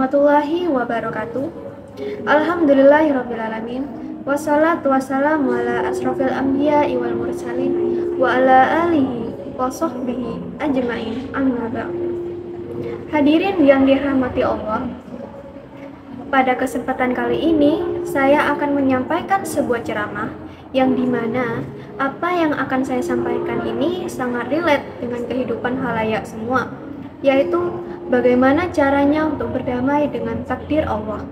warahmatullahi wabarakatuh. Alhamdulillahirrabbilalamin. Wassalatu wassalamu ala asrofil anbiya'i wal mursalin wa ala alihi wa sahbihi ajma'in, amma ba'd. Hadirin yang dirahmati Allah, pada kesempatan kali ini saya akan menyampaikan sebuah ceramah yang dimana apa yang akan saya sampaikan ini sangat relate dengan kehidupan halayak semua, yaitu bagaimana caranya untuk berdamai dengan takdir Allah.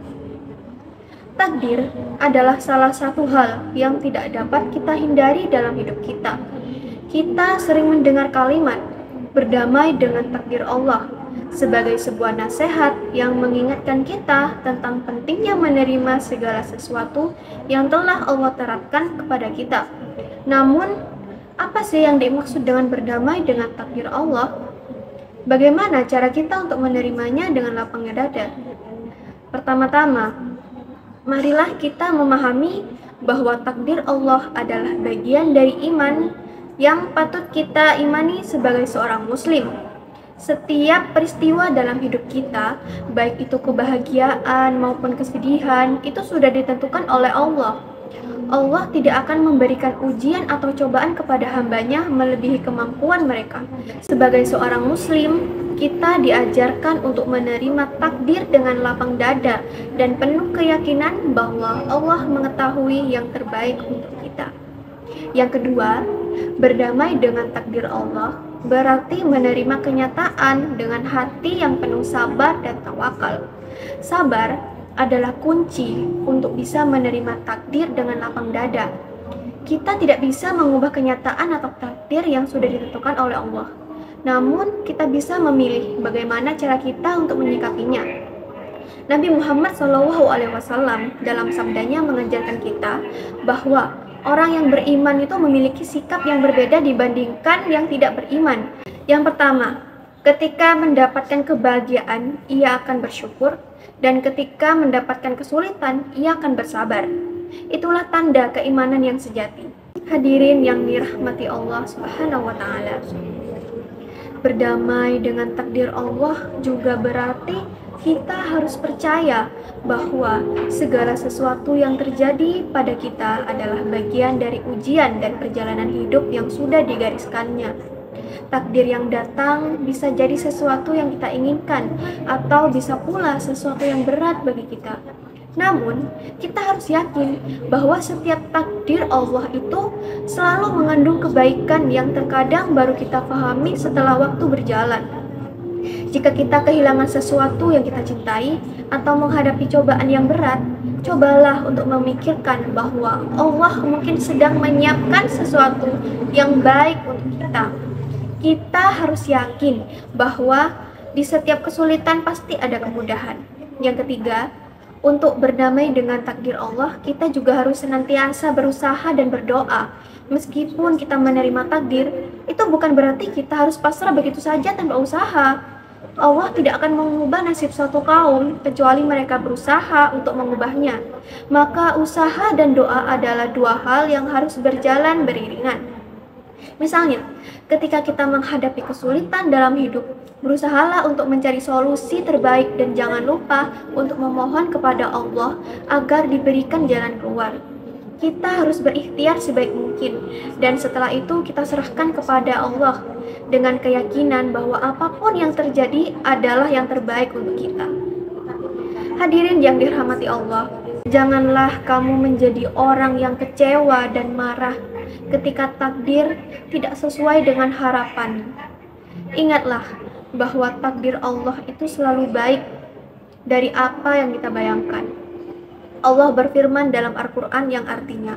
Takdir adalah salah satu hal yang tidak dapat kita hindari dalam hidup kita. Kita sering mendengar kalimat berdamai dengan takdir Allah sebagai sebuah nasihat yang mengingatkan kita tentang pentingnya menerima segala sesuatu yang telah Allah terapkan kepada kita. Namun, apa sih yang dimaksud dengan berdamai dengan takdir Allah? Bagaimana cara kita untuk menerimanya dengan lapangnya dada? Pertama-tama, marilah kita memahami bahwa takdir Allah adalah bagian dari iman yang patut kita imani sebagai seorang muslim. Setiap peristiwa dalam hidup kita, baik itu kebahagiaan maupun kesedihan, itu sudah ditentukan oleh Allah. Allah tidak akan memberikan ujian atau cobaan kepada hambanya melebihi kemampuan mereka. Sebagai seorang muslim, kita diajarkan untuk menerima takdir dengan lapang dada dan penuh keyakinan bahwa Allah mengetahui yang terbaik untuk kita. Yang kedua, berdamai dengan takdir Allah berarti menerima kenyataan dengan hati yang penuh sabar dan tawakal. Sabar adalah kunci untuk bisa menerima takdir dengan lapang dada. Kita tidak bisa mengubah kenyataan atau takdir yang sudah ditentukan oleh Allah. Namun, kita bisa memilih bagaimana cara kita untuk menyikapinya. Nabi Muhammad SAW dalam sabdanya mengajarkan kita bahwa orang yang beriman itu memiliki sikap yang berbeda dibandingkan yang tidak beriman. Yang pertama, ketika mendapatkan kebahagiaan, ia akan bersyukur, dan ketika mendapatkan kesulitan, ia akan bersabar. Itulah tanda keimanan yang sejati. Hadirin yang dirahmati Allah Subhanahu wa Ta'ala, berdamai dengan takdir Allah juga berarti kita harus percaya bahwa segala sesuatu yang terjadi pada kita adalah bagian dari ujian dan perjalanan hidup yang sudah digariskannya. Takdir yang datang bisa jadi sesuatu yang kita inginkan atau bisa pula sesuatu yang berat bagi kita. Namun, kita harus yakin bahwa setiap takdir Allah itu selalu mengandung kebaikan yang terkadang baru kita pahami setelah waktu berjalan. Jika kita kehilangan sesuatu yang kita cintai atau menghadapi cobaan yang berat, cobalah untuk memikirkan bahwa Allah mungkin sedang menyiapkan sesuatu yang baik untuk kita. Kita harus yakin bahwa di setiap kesulitan pasti ada kemudahan. Yang ketiga, untuk berdamai dengan takdir Allah, kita juga harus senantiasa berusaha dan berdoa. Meskipun kita menerima takdir, itu bukan berarti kita harus pasrah begitu saja tanpa usaha. Allah tidak akan mengubah nasib suatu kaum kecuali mereka berusaha untuk mengubahnya. Maka usaha dan doa adalah dua hal yang harus berjalan beriringan. Misalnya, ketika kita menghadapi kesulitan dalam hidup, berusahalah untuk mencari solusi terbaik dan jangan lupa untuk memohon kepada Allah agar diberikan jalan keluar. Kita harus berikhtiar sebaik mungkin dan setelah itu kita serahkan kepada Allah dengan keyakinan bahwa apapun yang terjadi adalah yang terbaik untuk kita. Hadirin yang dirahmati Allah, janganlah kamu menjadi orang yang kecewa dan marah ketika takdir tidak sesuai dengan harapan. Ingatlah bahwa takdir Allah itu selalu baik dari apa yang kita bayangkan. Allah berfirman dalam Al-Quran yang artinya,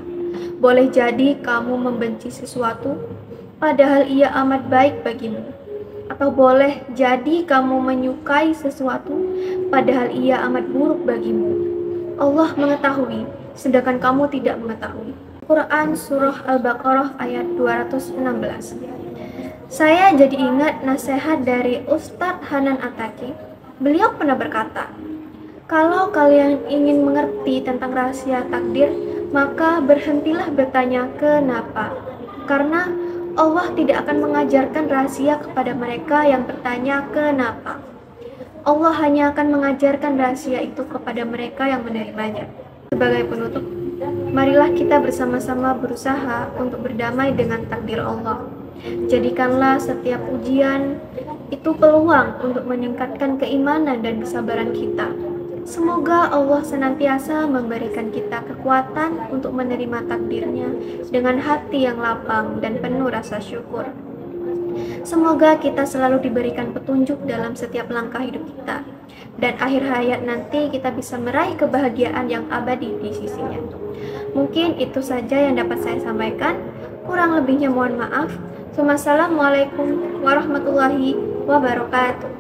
boleh jadi kamu membenci sesuatu padahal ia amat baik bagimu, atau boleh jadi kamu menyukai sesuatu padahal ia amat buruk bagimu. Allah mengetahui sedangkan kamu tidak mengetahui. Quran Surah Al-Baqarah ayat 216. Saya jadi ingat nasihat dari Ustadz Hanan Attaqi. Beliau pernah berkata, kalau kalian ingin mengerti tentang rahasia takdir, maka berhentilah bertanya kenapa. Karena Allah tidak akan mengajarkan rahasia kepada mereka yang bertanya kenapa. Allah hanya akan mengajarkan rahasia itu kepada mereka yang menerimanya. Sebagai penutup, marilah kita bersama-sama berusaha untuk berdamai dengan takdir Allah. Jadikanlah setiap ujian itu peluang untuk meningkatkan keimanan dan kesabaran kita. Semoga Allah senantiasa memberikan kita kekuatan untuk menerima takdirnya dengan hati yang lapang dan penuh rasa syukur. Semoga kita selalu diberikan petunjuk dalam setiap langkah hidup kita, dan akhir hayat nanti kita bisa meraih kebahagiaan yang abadi di sisinya. Mungkin itu saja yang dapat saya sampaikan. Kurang lebihnya mohon maaf. Wassalamualaikum warahmatullahi wabarakatuh.